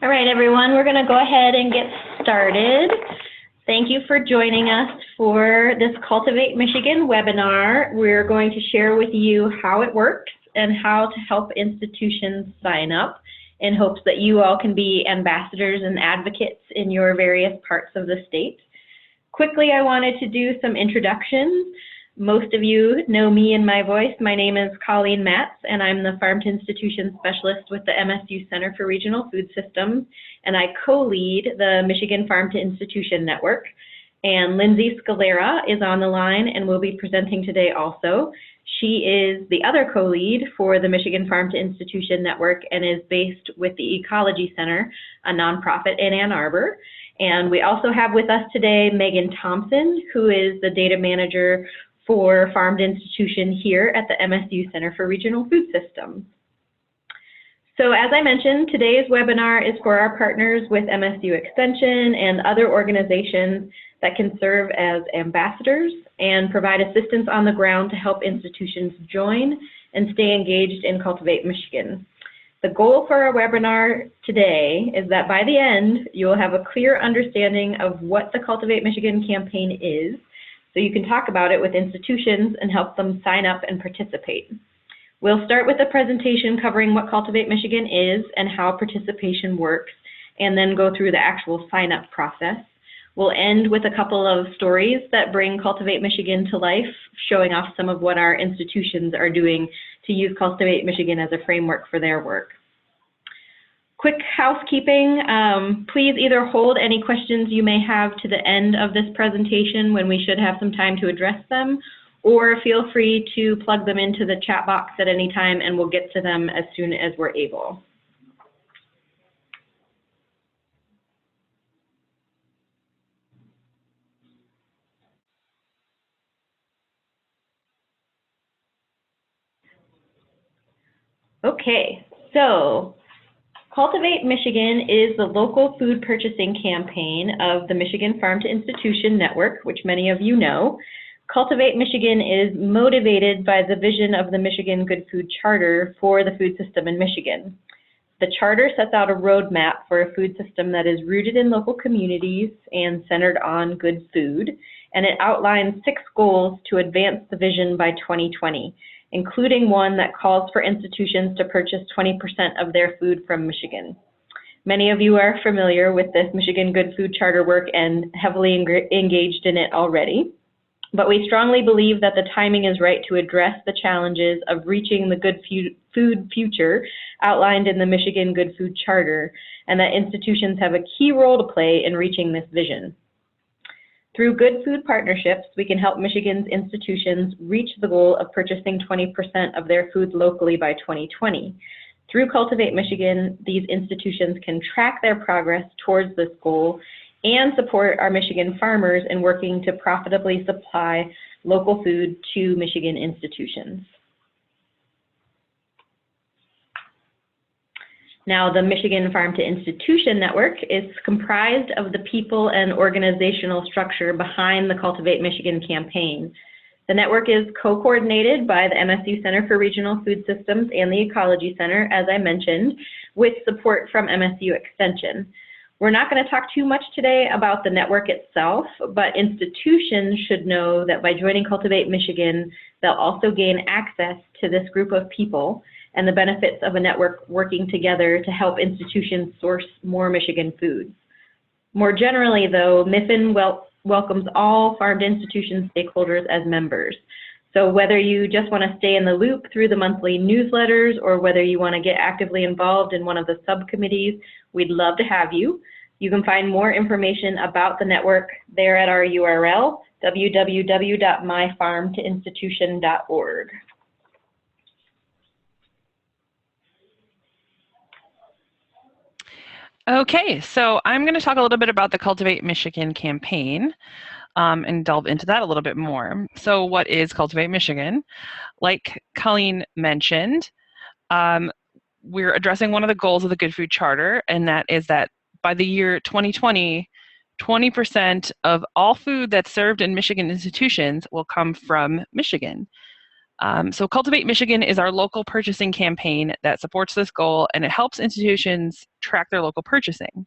All right, everyone, we're going to go ahead and get started. Thank you for joining us for this Cultivate Michigan webinar. We're going to share with you how it works and how to help institutions sign up in hopes that you all can be ambassadors and advocates in your various parts of the state. Quickly, I wanted to do some introductions. Most of you know me and my voice. My name is Collen, and I'm the Farm to Institution Specialist with the MSU Center for Regional Food Systems, and I co-lead the Michigan Farm to Institution Network. And Lindsey Scalera is on the line and will be presenting today also. She is the other co-lead for the Michigan Farm to Institution Network and is based with the Ecology Center, a nonprofit in Ann Arbor. And we also have with us today Megan Thompson, who is the data manager for Farm to Institution here at the MSU Center for Regional Food Systems. So as I mentioned, today's webinar is for our partners with MSU Extension and other organizations that can serve as ambassadors and provide assistance on the ground to help institutions join and stay engaged in Cultivate Michigan. The goal for our webinar today is that by the end, you will have a clear understanding of what the Cultivate Michigan campaign is, so you can talk about it with institutions and help them sign up and participate. We'll start with a presentation covering what Cultivate Michigan is and how participation works, and then go through the actual sign-up process. We'll end with a couple of stories that bring Cultivate Michigan to life, showing off some of what our institutions are doing to use Cultivate Michigan as a framework for their work. Quick housekeeping, please either hold any questions you may have to the end of this presentation when we should have some time to address them, or feel free to plug them into the chat box at any time and we'll get to them as soon as we're able. Okay, so Cultivate Michigan is the local food purchasing campaign of the Michigan Farm to Institution Network, which many of you know. Cultivate Michigan is motivated by the vision of the Michigan Good Food Charter for the food system in Michigan. The charter sets out a roadmap for a food system that is rooted in local communities and centered on good food, and it outlines 6 goals to advance the vision by 2020. Including one that calls for institutions to purchase 20% of their food from Michigan. Many of you are familiar with this Michigan Good Food Charter work and heavily engaged in it already. But we strongly believe that the timing is right to address the challenges of reaching the good food future outlined in the Michigan Good Food Charter, and that institutions have a key role to play in reaching this vision. Through good food partnerships, we can help Michigan's institutions reach the goal of purchasing 20% of their food locally by 2020. Through Cultivate Michigan, these institutions can track their progress towards this goal and support our Michigan farmers in working to profitably supply local food to Michigan institutions. Now, the Michigan Farm to Institution Network is comprised of the people and organizational structure behind the Cultivate Michigan campaign. The network is co-coordinated by the MSU Center for Regional Food Systems and the Ecology Center, as I mentioned, with support from MSU Extension. We're not going to talk too much today about the network itself, but institutions should know that by joining Cultivate Michigan, they'll also gain access to this group of people and the benefits of a network working together to help institutions source more Michigan foods. More generally, though, MIFIN welcomes all farm to institution stakeholders as members. So whether you just want to stay in the loop through the monthly newsletters or whether you want to get actively involved in one of the subcommittees, we'd love to have you. You can find more information about the network there at our URL, www.myfarmtoinstitution.org. Okay, so I'm going to talk a little bit about the Cultivate Michigan campaign and delve into that a little bit more. So what is Cultivate Michigan? Like Colleen mentioned, we're addressing one of the goals of the Good Food Charter, and that is that by the year 2020, 20% of all food that's served in Michigan institutions will come from Michigan. So Cultivate Michigan is our local purchasing campaign that supports this goal, and it helps institutions track their local purchasing.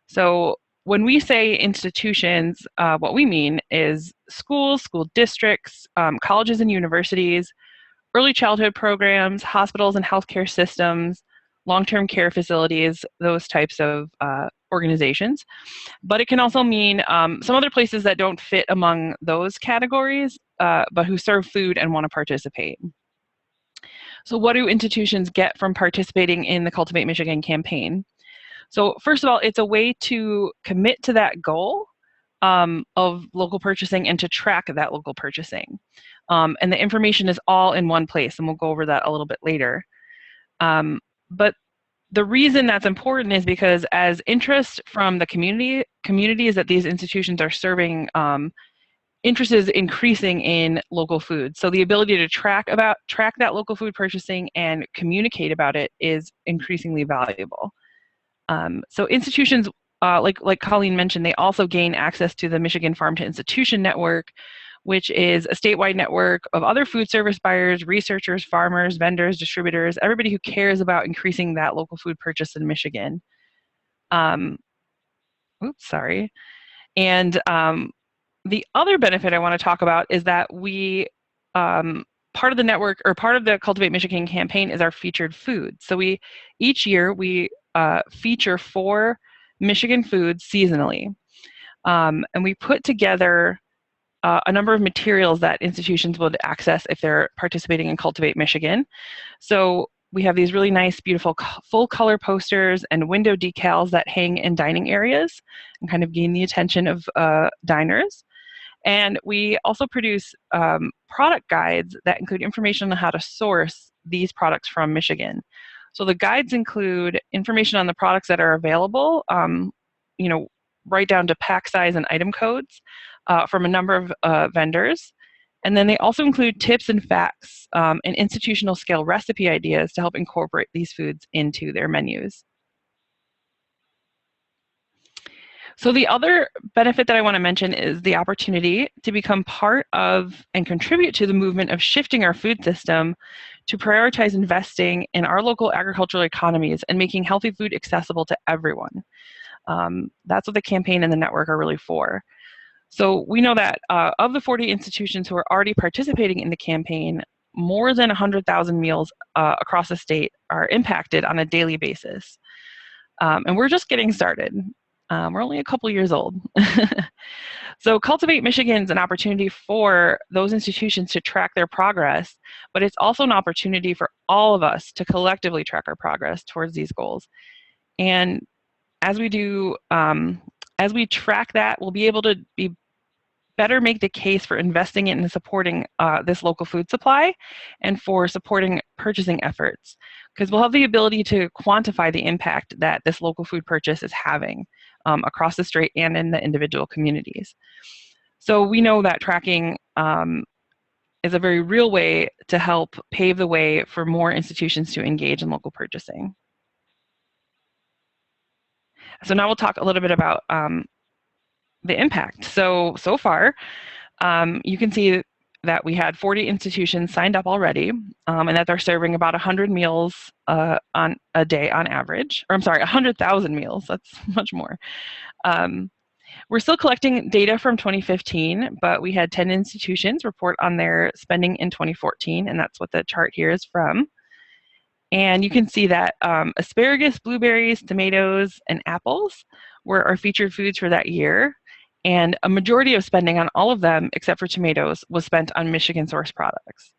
So when we say institutions, what we mean is schools, school districts, colleges and universities, early childhood programs, hospitals and healthcare systems, long-term care facilities, those types of organizations. But it can also mean some other places that don't fit among those categories, but who serve food and want to participate. So what do institutions get from participating in the Cultivate Michigan campaign? So first of all, it's a way to commit to that goal of local purchasing and to track that local purchasing. And the information is all in one place, and we'll go over that a little bit later. But the reason that's important is because as interest from the communities that these institutions are serving, interest is increasing in local food. So the ability to track that local food purchasing and communicate about it is increasingly valuable. So institutions, like Colleen mentioned, they also gain access to the Michigan Farm to Institution Network, which is a statewide network of other food service buyers, researchers, farmers, vendors, distributors, everybody who cares about increasing that local food purchase in Michigan. And the other benefit I want to talk about is that we, part of the network, or part of the Cultivate Michigan campaign, is our featured foods. So each year we feature 4 Michigan foods seasonally. And we put together a number of materials that institutions would access if they're participating in Cultivate Michigan. So we have these really nice, beautiful, full color posters and window decals that hang in dining areas and kind of gain the attention of diners. And we also produce product guides that include information on how to source these products from Michigan. So the guides include information on the products that are available, right down to pack size and item codes from a number of vendors. And then they also include tips and facts and institutional scale recipe ideas to help incorporate these foods into their menus. So the other benefit that I want to mention is the opportunity to become part of and contribute to the movement of shifting our food system to prioritize investing in our local agricultural economies and making healthy food accessible to everyone. That's what the campaign and the network are really for. So we know that of the 40 institutions who are already participating in the campaign, more than 100,000 meals across the state are impacted on a daily basis. And we're just getting started. We're only a couple years old. So Cultivate Michigan is an opportunity for those institutions to track their progress, but it's also an opportunity for all of us to collectively track our progress towards these goals. And as we do, as we track that, we'll be able to better make the case for investing in and supporting this local food supply and for supporting purchasing efforts, because we'll have the ability to quantify the impact that this local food purchase is having across the state and in the individual communities. So we know that tracking is a very real way to help pave the way for more institutions to engage in local purchasing. So now we'll talk a little bit about the impact. So far, you can see that we had 40 institutions signed up already, and that they're serving about 100 meals on a day on average. Or I'm sorry, 100,000 meals. That's much more. We're still collecting data from 2015, but we had 10 institutions report on their spending in 2014, and that's what the chart here is from. And you can see that asparagus, blueberries, tomatoes, and apples were our featured foods for that year. And a majority of spending on all of them, except for tomatoes, was spent on Michigan-sourced products.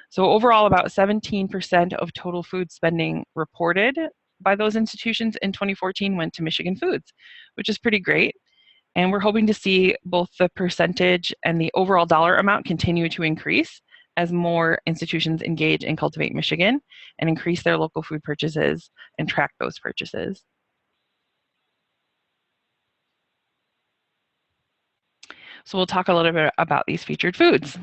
So overall, about 17% of total food spending reported by those institutions in 2014 went to Michigan foods, which is pretty great. And we're hoping to see both the percentage and the overall dollar amount continue to increase as more institutions engage in Cultivate Michigan and increase their local food purchases and track those purchases. So we'll talk a little bit about these featured foods.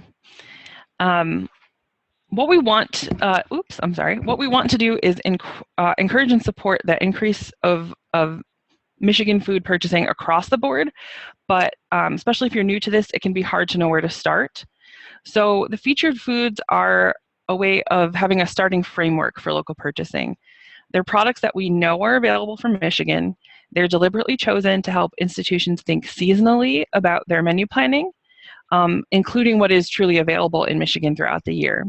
What we want to do is encourage and support the increase of Michigan food purchasing across the board, but especially if you're new to this, it can be hard to know where to start. So the featured foods are a way of having a starting framework for local purchasing. They're products that we know are available from Michigan. They're deliberately chosen to help institutions think seasonally about their menu planning, including what is truly available in Michigan throughout the year.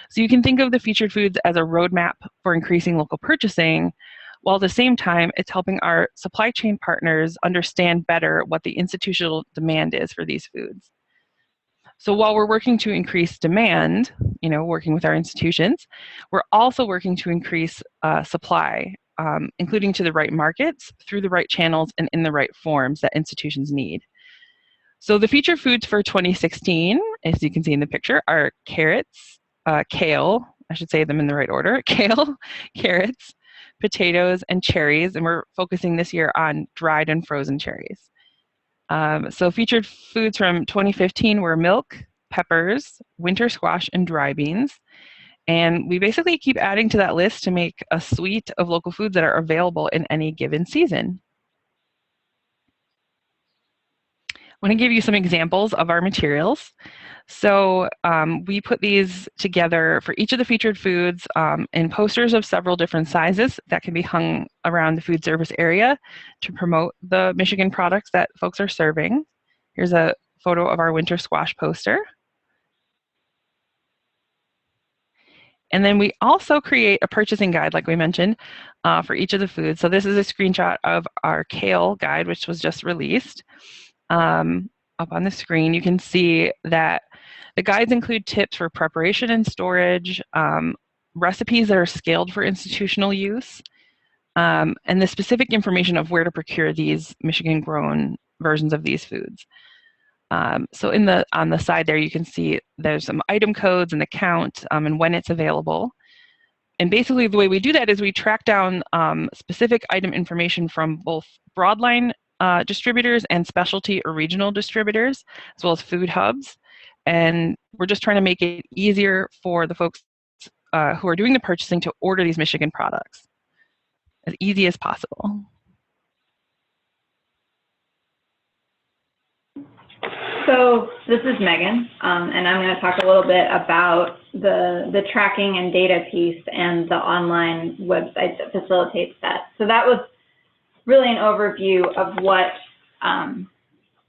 So you can think of the featured foods as a roadmap for increasing local purchasing, while at the same time, it's helping our supply chain partners understand better what the institutional demand is for these foods. So while we're working to increase demand, working with our institutions, we're also working to increase supply, including to the right markets, through the right channels, and in the right forms that institutions need. So the featured foods for 2016, as you can see in the picture, are carrots, kale, I should say them in the right order, kale, carrots, potatoes, and cherries, and we're focusing this year on dried and frozen cherries. So featured foods from 2015 were milk, peppers, winter squash, and dry beans. And we basically keep adding to that list to make a suite of local foods that are available in any given season. I want to give you some examples of our materials. So we put these together for each of the featured foods in posters of several different sizes that can be hung around the food service area to promote the Michigan products that folks are serving. Here's a photo of our winter squash poster. And then we also create a purchasing guide, like we mentioned, for each of the foods. So this is a screenshot of our kale guide, which was just released. Up on the screen, you can see that the guides include tips for preparation and storage, recipes that are scaled for institutional use, and the specific information of where to procure these Michigan-grown versions of these foods. So on the side there, you can see there's some item codes and the count and when it's available. And basically the way we do that is we track down specific item information from both broadline distributors and specialty or regional distributors, as well as food hubs. And we're just trying to make it easier for the folks who are doing the purchasing to order these Michigan products as easy as possible. So this is Megan, and I'm going to talk a little bit about the tracking and data piece and the online website that facilitates that. So that was really an overview of what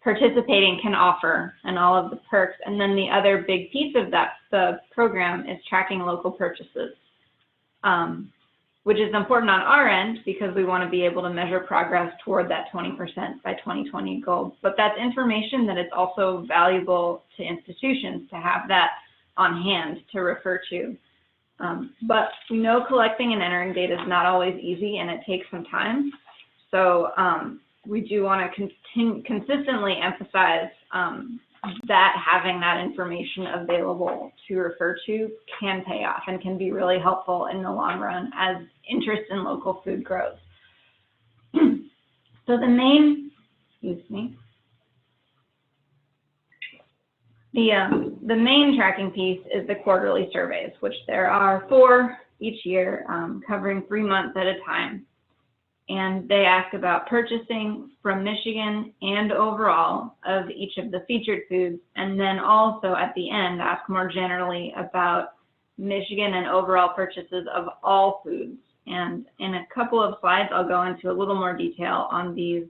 participating can offer and all of the perks. And then the other big piece of that, the program, is tracking local purchases, which is important on our end because we want to be able to measure progress toward that 20% by 2020 goal. But that's information that is also valuable to institutions to have that on hand to refer to. But we know collecting and entering data is not always easy and it takes some time. So we do want to consistently emphasize that having that information available to refer to can pay off and can be really helpful in the long run as interest in local food grows. So the main, the main tracking piece is the quarterly surveys, which there are 4 each year, covering 3 months at a time. And they ask about purchasing from Michigan and overall of each of the featured foods, and then also at the end ask more generally about Michigan and overall purchases of all foods. And in a couple of slides, I'll go into a little more detail on these,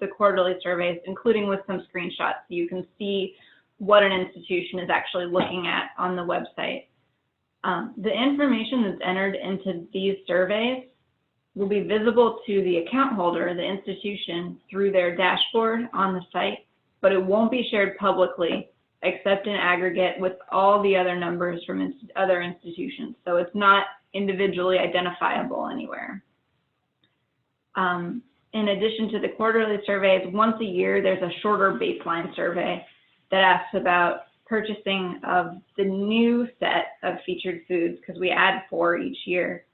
the quarterly surveys, including with some screenshots so you can see what an institution is actually looking at on the website. The information that's entered into these surveys will be visible to the account holder, the institution, through their dashboard on the site, but it won't be shared publicly except in aggregate with all the other numbers from other institutions. So it's not individually identifiable anywhere. In addition to the quarterly surveys, once a year, there's a shorter baseline survey that asks about purchasing of the new set of featured foods, because we add 4 each year,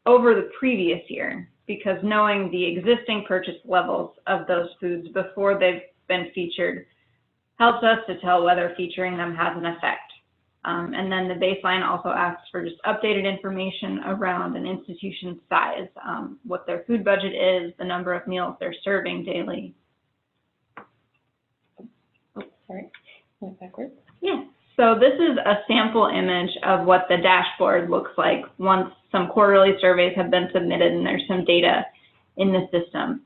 over the previous year, because knowing the existing purchase levels of those foods before they've been featured helps us to tell whether featuring them has an effect. And then the baseline also asks for just updated information around an institution's size, what their food budget is, the number of meals they're serving daily. Oh, sorry. Backwards. Yeah. So this is a sample image of what the dashboard looks like once some quarterly surveys have been submitted and there's some data in the system.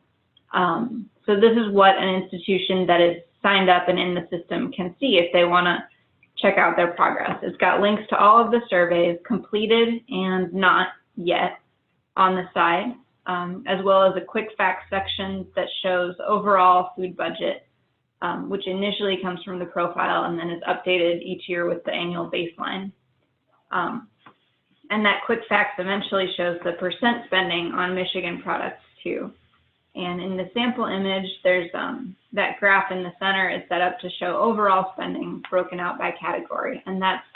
So this is what an institution that is signed up and in the system can see if they want to check out their progress. It's got links to all of the surveys, completed and not yet, on the side, as well as a quick facts section that shows overall food budget, which initially comes from the profile and then is updated each year with the annual baseline. And that quick facts eventually shows the % spending on Michigan products too. And in the sample image, there's that graph in the center is set up to show overall spending broken out by category. And that's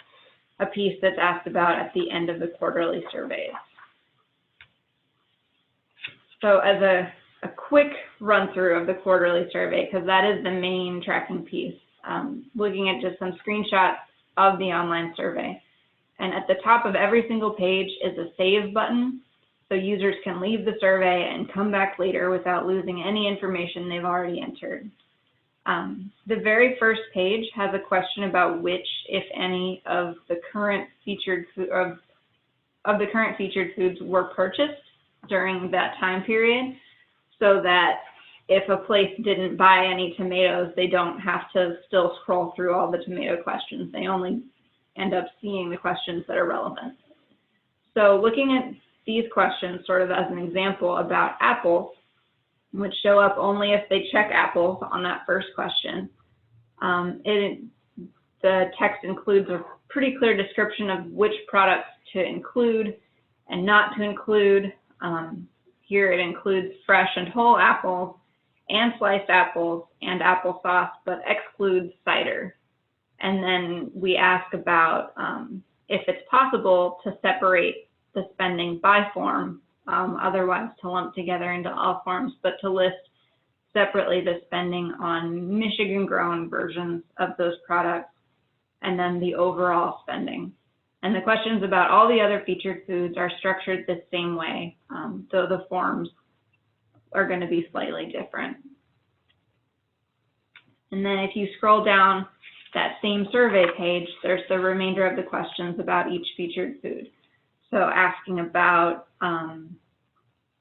a piece that's asked about at the end of the quarterly surveys. So as a quick run through of the quarterly survey, because that is the main tracking piece, looking at just some screenshots of the online survey. And at the top of every single page is a save button. So users can leave the survey and come back later without losing any information they've already entered. The very first page has a question about which, if any, of the current featured foods were purchased during that time period, so that if a place didn't buy any tomatoes, they don't have to still scroll through all the tomato questions. They only end up seeing the questions that are relevant. So looking at these questions sort of as an example about apples, which show up only if they check apples on that first question. The text includes a pretty clear description of which products to include and not to include. Here it includes fresh and whole apples and sliced apples and applesauce, but excludes cider. And then we ask about if it's possible to separate the spending by form, otherwise to lump together into all forms, but to list separately the spending on Michigan-grown versions of those products, and then the overall spending. And the questions about all the other featured foods are structured the same way, though the forms are going to be slightly different. And then if you scroll down that same survey page, there's the remainder of the questions about each featured food. So asking about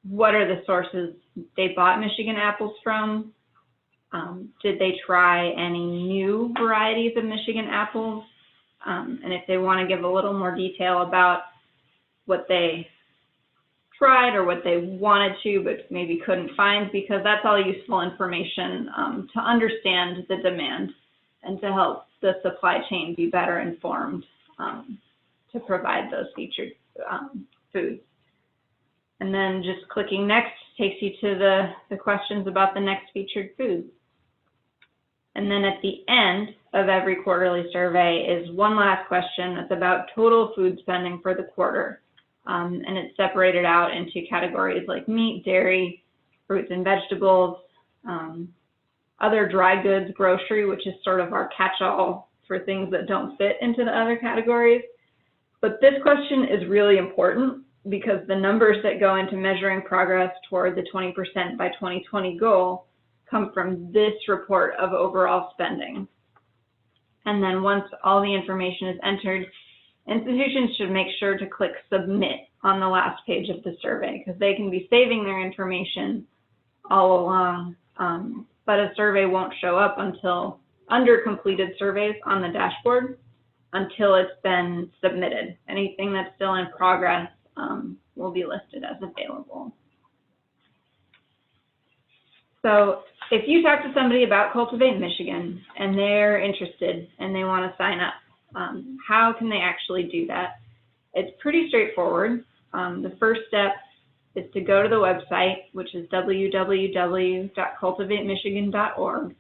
what are the sources they bought Michigan apples from? Did they try any new varieties of Michigan apples? And if they want to give a little more detail about what they tried or what they wanted to but maybe couldn't find, because that's all useful information to understand the demand and to help the supply chain be better informed to provide those featured foods. And then just clicking next takes you to the questions about the next featured foods. And then at the end of every quarterly survey is one last question that's about total food spending for the quarter. And it's separated out into categories like meat, dairy, fruits and vegetables, other dry goods, grocery, which is sort of our catch-all for things that don't fit into the other categories. But this question is really important because the numbers that go into measuring progress toward the 20% by 2020 goal come from this report of overall spending. And then once all the information is entered, institutions should make sure to click submit on the last page of the survey, because they can be saving their information all along, but a survey won't show up until under completed surveys on the dashboard until it's been submitted. Anything that's still in progress will be listed as available. So if you talk to somebody about Cultivate Michigan and they're interested and they want to sign up, how can they actually do that? It's pretty straightforward. The first step is to go to the website, which is www.cultivatemichigan.org.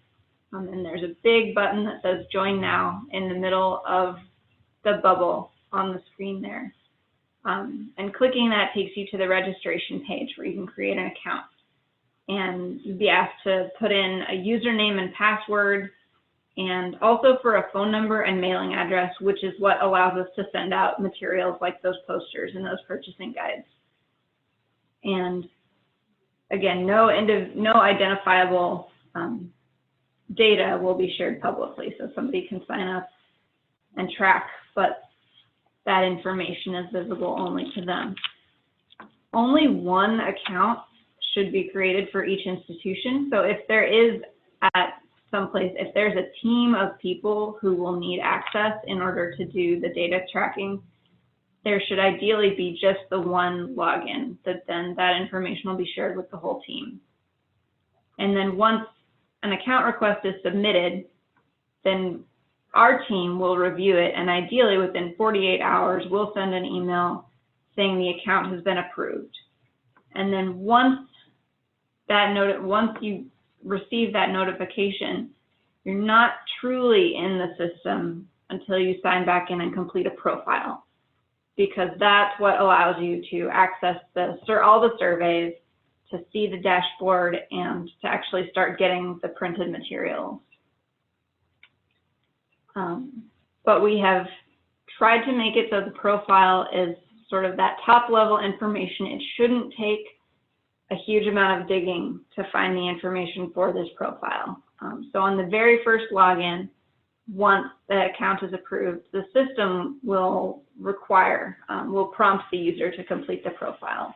And there's a big button that says Join Now in the middle of the bubble on the screen there. And clicking that takes you to the registration page where you can create an account. And you'd be asked to put in a username and password, and also for a phone number and mailing address, which is what allows us to send out materials like those posters and those purchasing guides. And again, no identifiable data will be shared publicly, so somebody can sign up and track, but that information is visible only to them. Only one account should be created for each institution. So if there is at someplace, if there's a team of people who will need access in order to do the data tracking, there should ideally be just the one login that then that information will be shared with the whole team. And then once an account request is submitted, then our team will review it, and ideally within 48 hours, we'll send an email saying the account has been approved. And then once you receive that notification, you're not truly in the system until you sign back in and complete a profile, because that's what allows you to access all the surveys, to see the dashboard, and to actually start getting the printed materials. But we have tried to make it so the profile is sort of that top level information. It shouldn't take a huge amount of digging to find the information for this profile. So on the very first login, once the account is approved, the system will prompt the user to complete the profile.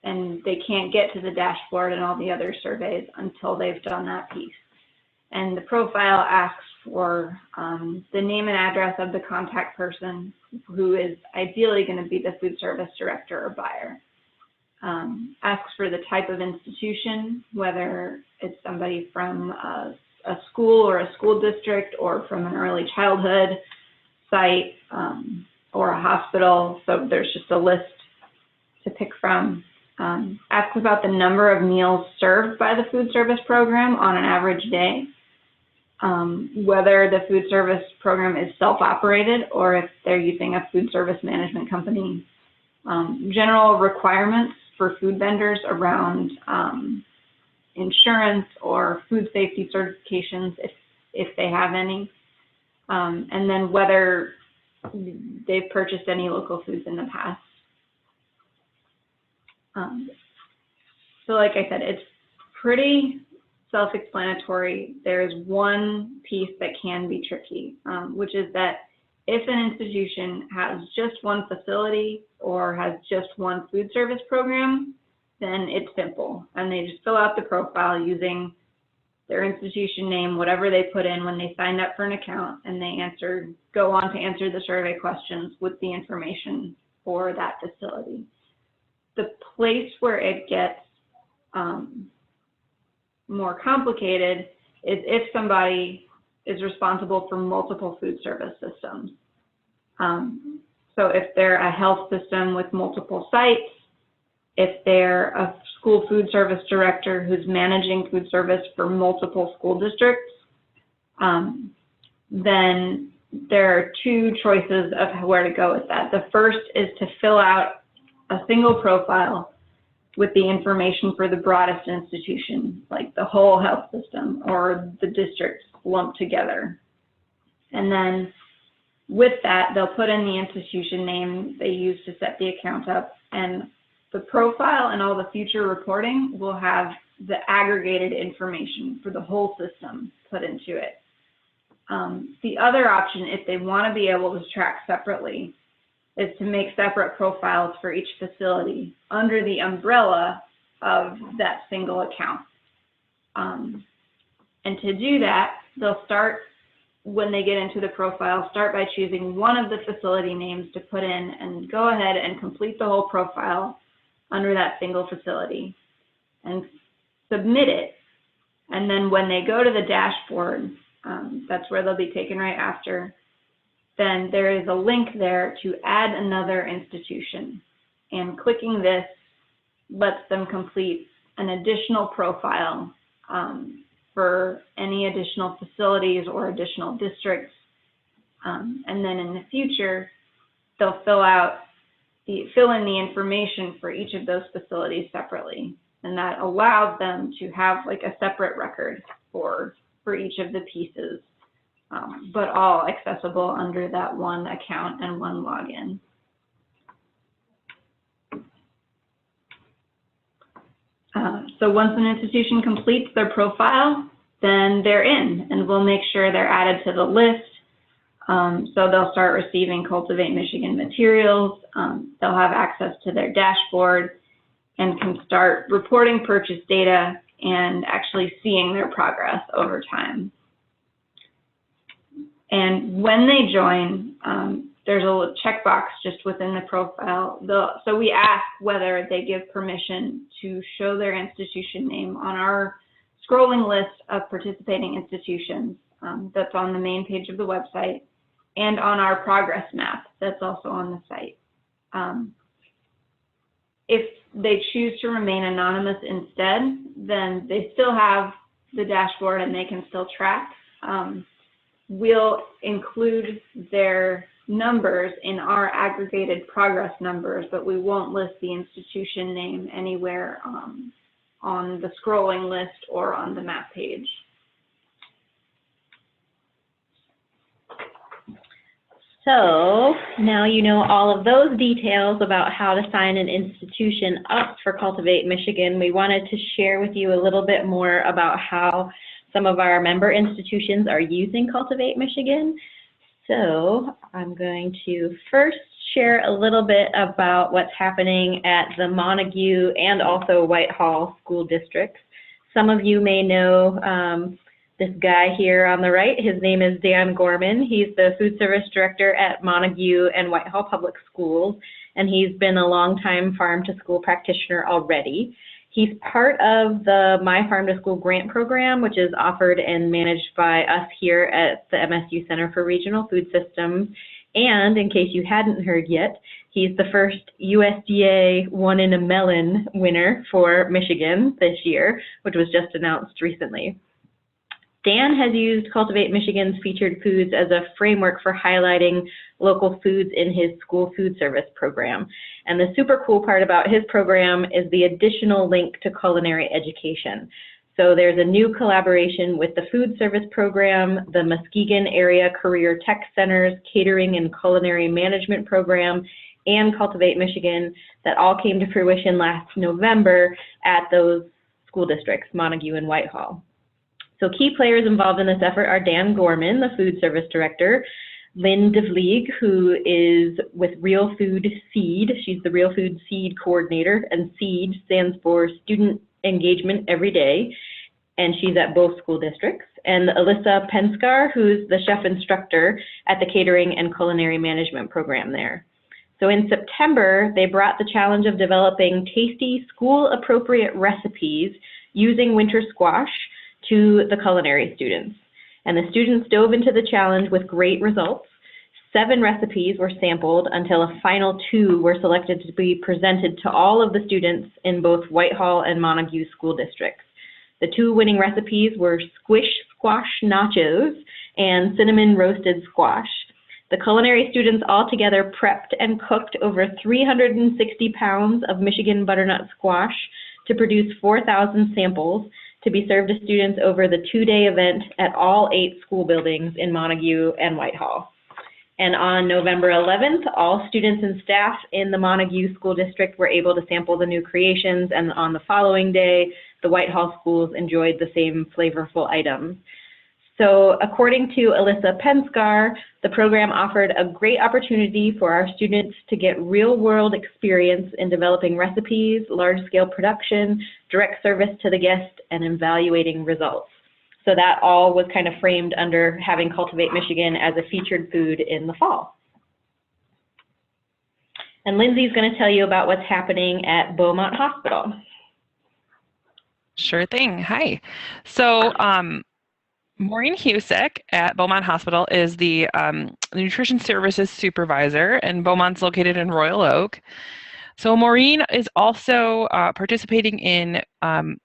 And they can't get to the dashboard and all the other surveys until they've done that piece. And the profile asks for the name and address of the contact person, who is ideally going to be the food service director or buyer. Asks for the type of institution, whether it's somebody from a school or a school district, or from an early childhood site, or a hospital. So there's just a list to pick from. Asks about the number of meals served by the food service program on an average day. Whether the food service program is self-operated or if they're using a food service management company. General requirements for food vendors around insurance or food safety certifications, if they have any. And then whether they've purchased any local foods in the past. So like I said, it's pretty self-explanatory. There's one piece that can be tricky, which is that if an institution has just one facility or has just one food service program, then it's simple. And they just fill out the profile using their institution name, whatever they put in when they signed up for an account, and they go on to answer the survey questions with the information for that facility. The place where it gets more complicated is if somebody is responsible for multiple food service systems. So if they're a health system with multiple sites, if they're a school food service director who's managing food service for multiple school districts, then there are two choices of where to go with that. The first is to fill out a single profile with the information for the broadest institution, like the whole health system or the districts lumped together. And then with that, they'll put in the institution name they use to set the account up, and the profile and all the future reporting will have the aggregated information for the whole system put into it. The other option, if they want to be able to track separately, is to make separate profiles for each facility under the umbrella of that single account. And to do that, they'll start, when they get into the profile, start by choosing one of the facility names to put in and go ahead and complete the whole profile under that single facility and submit it. And then when they go to the dashboard, that's where they'll be taken right after, then there is a link there to add another institution. And clicking this lets them complete an additional profile for any additional facilities or additional districts. And then in the future, they'll fill in the information for each of those facilities separately. And that allows them to have like a separate record for each of the pieces, but all accessible under that one account and one login. So once an institution completes their profile, then they're in, and we'll make sure they're added to the list. So they'll start receiving Cultivate Michigan materials. They'll have access to their dashboard and can start reporting purchase data and actually seeing their progress over time. And when they join, there's a little checkbox just within the profile. So we ask whether they give permission to show their institution name on our scrolling list of participating institutions that's on the main page of the website, and on our progress map that's also on the site. If they choose to remain anonymous instead, then they still have the dashboard and they can still track. We'll include their numbers in our aggregated progress numbers, but we won't list the institution name anywhere on the scrolling list or on the map page. So now you know all of those details about how to sign an institution up for Cultivate Michigan. We wanted to share with you a little bit more about how some of our member institutions are using Cultivate Michigan. So I'm going to first share a little bit about what's happening at the Montague and also Whitehall school districts. Some of you may know this guy here on the right. His name is Dan Gorman. He's the food service director at Montague and Whitehall Public Schools, and he's been a longtime farm to school practitioner already. He's part of the My Farm to School grant program, which is offered and managed by us here at the MSU Center for Regional Food Systems. And in case you hadn't heard yet, he's the first USDA One in a Melon winner for Michigan this year, which was just announced recently. Dan has used Cultivate Michigan's featured foods as a framework for highlighting local foods in his school food service program. And the super cool part about his program is the additional link to culinary education. So there's a new collaboration with the food service program, the Muskegon Area Career Tech Center's Catering and Culinary Management Program, and Cultivate Michigan that all came to fruition last November at those school districts, Montague and Whitehall. So key players involved in this effort are Dan Gorman, the food service director, Lynn DeVlieg, who is with Real Food Seed. She's the Real Food Seed coordinator, and SEED stands for Student Engagement Every Day, and she's at both school districts. And Alyssa Penskar, who's the chef instructor at the Catering and Culinary Management program there. So in September, they brought the challenge of developing tasty, school-appropriate recipes using winter squash to the culinary students. And the students dove into the challenge with great results. 7 recipes were sampled until a final 2 were selected to be presented to all of the students in both Whitehall and Montague school districts. The 2 winning recipes were squish squash nachos and cinnamon roasted squash. The culinary students all together prepped and cooked over 360 pounds of Michigan butternut squash to produce 4,000 samples to be served to students over the 2-day event at all 8 school buildings in Montague and Whitehall. And on November 11th, all students and staff in the Montague School District were able to sample the new creations, and on the following day, the Whitehall schools enjoyed the same flavorful items. So according to Alyssa Penskar, the program offered a great opportunity for our students to get real-world experience in developing recipes, large-scale production, direct service to the guest, and evaluating results. So that all was kind of framed under having Cultivate Michigan as a featured food in the fall. And Lindsey's going to tell you about what's happening at Beaumont Hospital. Sure thing. Hi. So Maureen Husick at Beaumont Hospital is the nutrition services supervisor, and Beaumont's located in Royal Oak. So Maureen is also participating in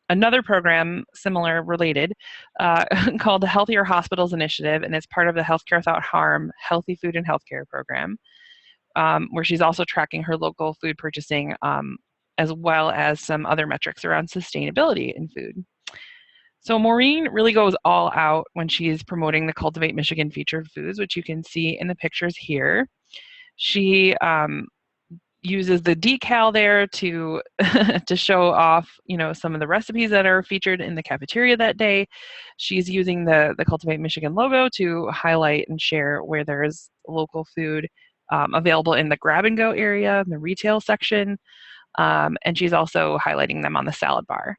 another program, similar, related, called the Healthier Hospitals Initiative, and it's part of the Healthcare Without Harm Healthy Food and Healthcare program, where she's also tracking her local food purchasing, as well as some other metrics around sustainability in food. So Maureen really goes all out when she is promoting the Cultivate Michigan featured foods, which you can see in the pictures here. She uses the decal there to to show off, you know, some of the recipes that are featured in the cafeteria that day. She's using the Cultivate Michigan logo to highlight and share where there is local food available in the grab and go area, in the retail section, and she's also highlighting them on the salad bar.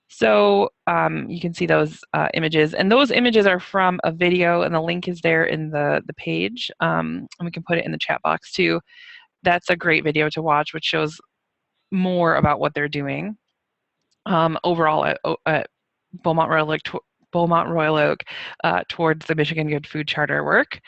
So you can see those images, and those images are from a video, and the link is there in the page, and we can put it in the chat box too. That's a great video to watch, which shows more about what they're doing overall at Beaumont Royal Oak towards the Michigan Good Food Charter work.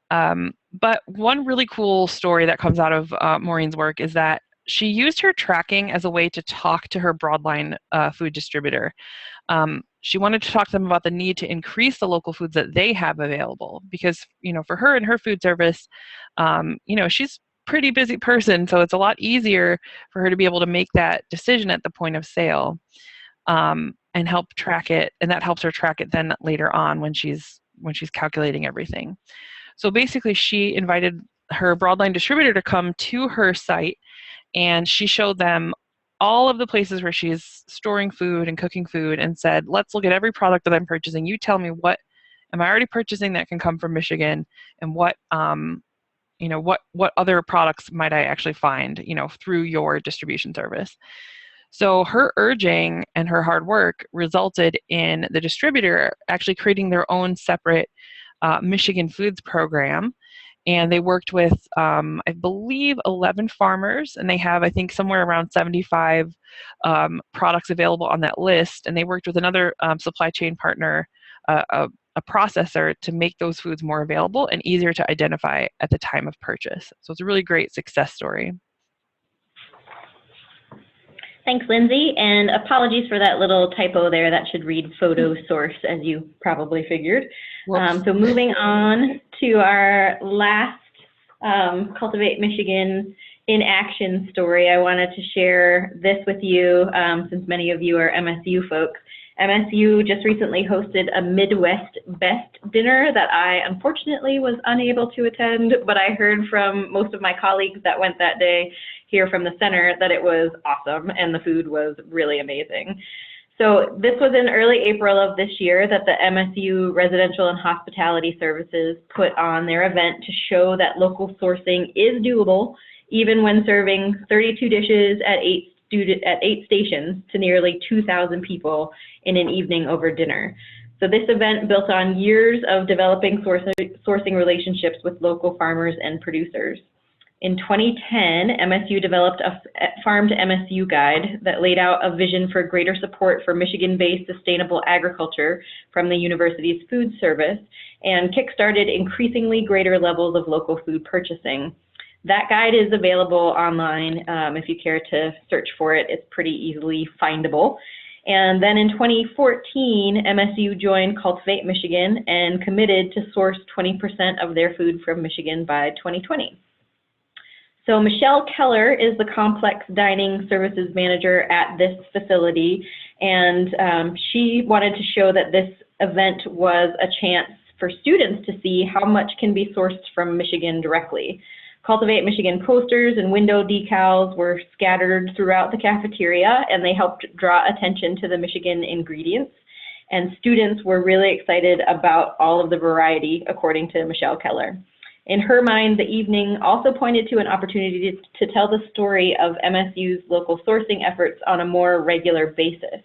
But one really cool story that comes out of Maureen's work is that she used her tracking as a way to talk to her broadline food distributor. She wanted to talk to them about the need to increase the local foods that they have available, because, you know, for her and her food service, you know, she's a pretty busy person, so it's a lot easier for her to be able to make that decision at the point of sale, and help track it, and that helps her track it then later on when she's calculating everything. So basically, she invited her broadline distributor to come to her site, and she showed them all of the places where she's storing food and cooking food, and said, let's look at every product that I'm purchasing. You tell me, what am I already purchasing that can come from Michigan, and what you know, what other products might I actually find, you know, through your distribution service. So her urging and her hard work resulted in the distributor actually creating their own separate Michigan Foods program. And they worked with, I believe, 11 farmers, and they have, I think, somewhere around 75 products available on that list. And they worked with another supply chain partner, a processor, to make those foods more available and easier to identify at the time of purchase. So it's a really great success story. Thanks, Lindsay, and apologies for that little typo there. That should read photo source, as you probably figured. So moving on to our last Cultivate Michigan in action story, I wanted to share this with you, since many of you are MSU folks. MSU just recently hosted a Midwest Best dinner that I unfortunately was unable to attend, but I heard from most of my colleagues that went that day here from the center that it was awesome and the food was really amazing. So this was in early April of this year that the MSU Residential and Hospitality Services put on their event to show that local sourcing is doable, even when serving 32 dishes at 8 stations to nearly 2,000 people in an evening over dinner. So this event built on years of developing sourcing relationships with local farmers and producers. In 2010, MSU developed a Farm to MSU guide that laid out a vision for greater support for Michigan-based sustainable agriculture from the university's food service, and kickstarted increasingly greater levels of local food purchasing. That guide is available online if you care to search for it. It's pretty easily findable. And then in 2014, MSU joined Cultivate Michigan and committed to source 20% of their food from Michigan by 2020. So Michelle Keller is the complex dining services manager at this facility, and she wanted to show that this event was a chance for students to see how much can be sourced from Michigan directly. Cultivate Michigan posters and window decals were scattered throughout the cafeteria, and they helped draw attention to the Michigan ingredients. And students were really excited about all of the variety, according to Michelle Keller. In her mind, the evening also pointed to an opportunity to tell the story of MSU's local sourcing efforts on a more regular basis.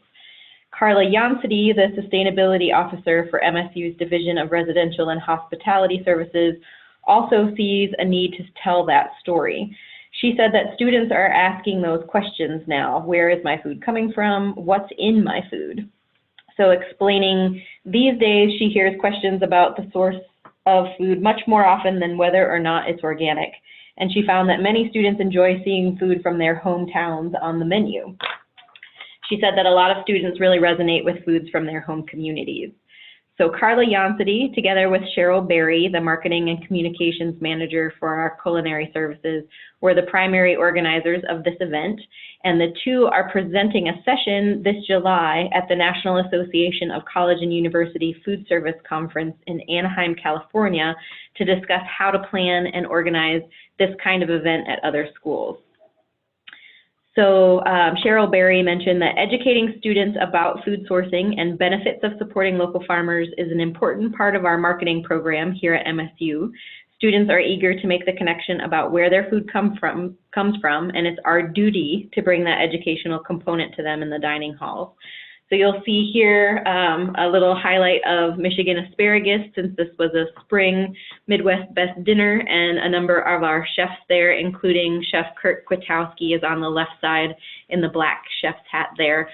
Carla Yancity, the sustainability officer for MSU's Division of Residential and Hospitality Services, also sees a need to tell that story. She said that students are asking those questions now. Where is my food coming from? What's in my food? So explaining these days, she hears questions about the source of food much more often than whether or not it's organic. And she found that many students enjoy seeing food from their hometowns on the menu. She said that a lot of students really resonate with foods from their home communities. So Carla Yancity, together with Cheryl Berry, the Marketing and Communications Manager for our culinary services, were the primary organizers of this event. And the two are presenting a session this July at the National Association of College and University Food Service Conference in Anaheim, California, to discuss how to plan and organize this kind of event at other schools. So Cheryl Berry mentioned that educating students about food sourcing and benefits of supporting local farmers is an important part of our marketing program here at MSU. Students are eager to make the connection about where their food comes from, and it's our duty to bring that educational component to them in the dining halls. So you'll see here a little highlight of Michigan asparagus, since this was a spring Midwest Best Dinner, and a number of our chefs there, including Chef Kurt Kwiatkowski is on the left side in the black chef's hat there.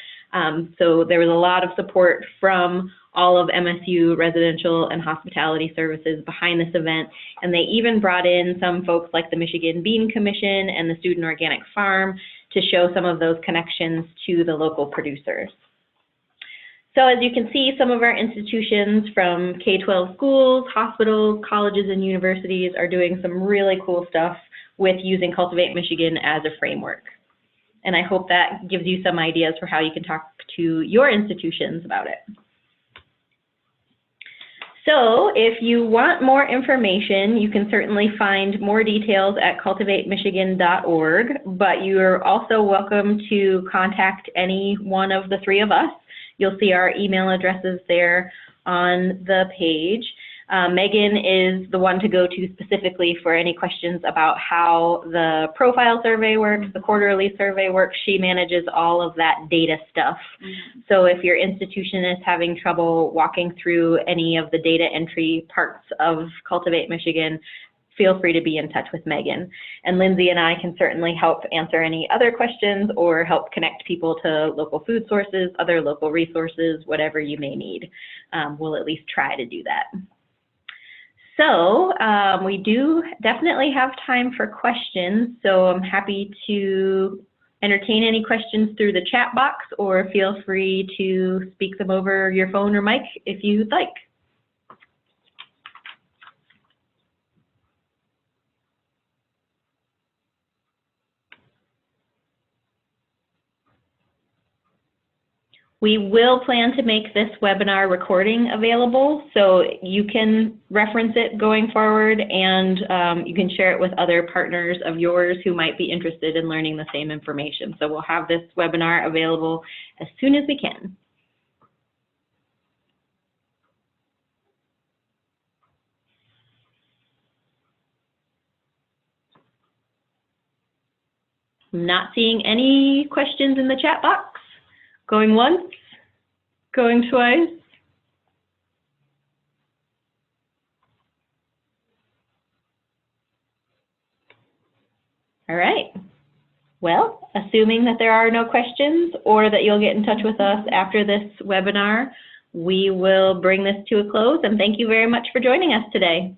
So there was a lot of support from all of MSU residential and hospitality services behind this event, and they even brought in some folks like the Michigan Bean Commission and the Student Organic Farm to show some of those connections to the local producers. So as you can see, some of our institutions from K-12 schools, hospitals, colleges, and universities are doing some really cool stuff with using Cultivate Michigan as a framework. And I hope that gives you some ideas for how you can talk to your institutions about it. So if you want more information, you can certainly find more details at cultivatemichigan.org, but you're also welcome to contact any one of the three of us. You'll see our email addresses there on the page. Megan is the one to go to specifically for any questions about how the profile survey works, the quarterly survey works. She manages all of that data stuff. So if your institution is having trouble walking through any of the data entry parts of Cultivate Michigan, feel free to be in touch with Megan. And Lindsey and I can certainly help answer any other questions or help connect people to local food sources, other local resources, whatever you may need. We'll at least try to do that. So we do definitely have time for questions, so I'm happy to entertain any questions through the chat box, or feel free to speak them over your phone or mic if you'd like. We will plan to make this webinar recording available, so you can reference it going forward, and you can share it with other partners of yours who might be interested in learning the same information. So we'll have this webinar available as soon as we can. I'm not seeing any questions in the chat box. Going once, going twice. All right. Well, assuming that there are no questions or that you'll get in touch with us after this webinar, we will bring this to a close, and thank you very much for joining us today.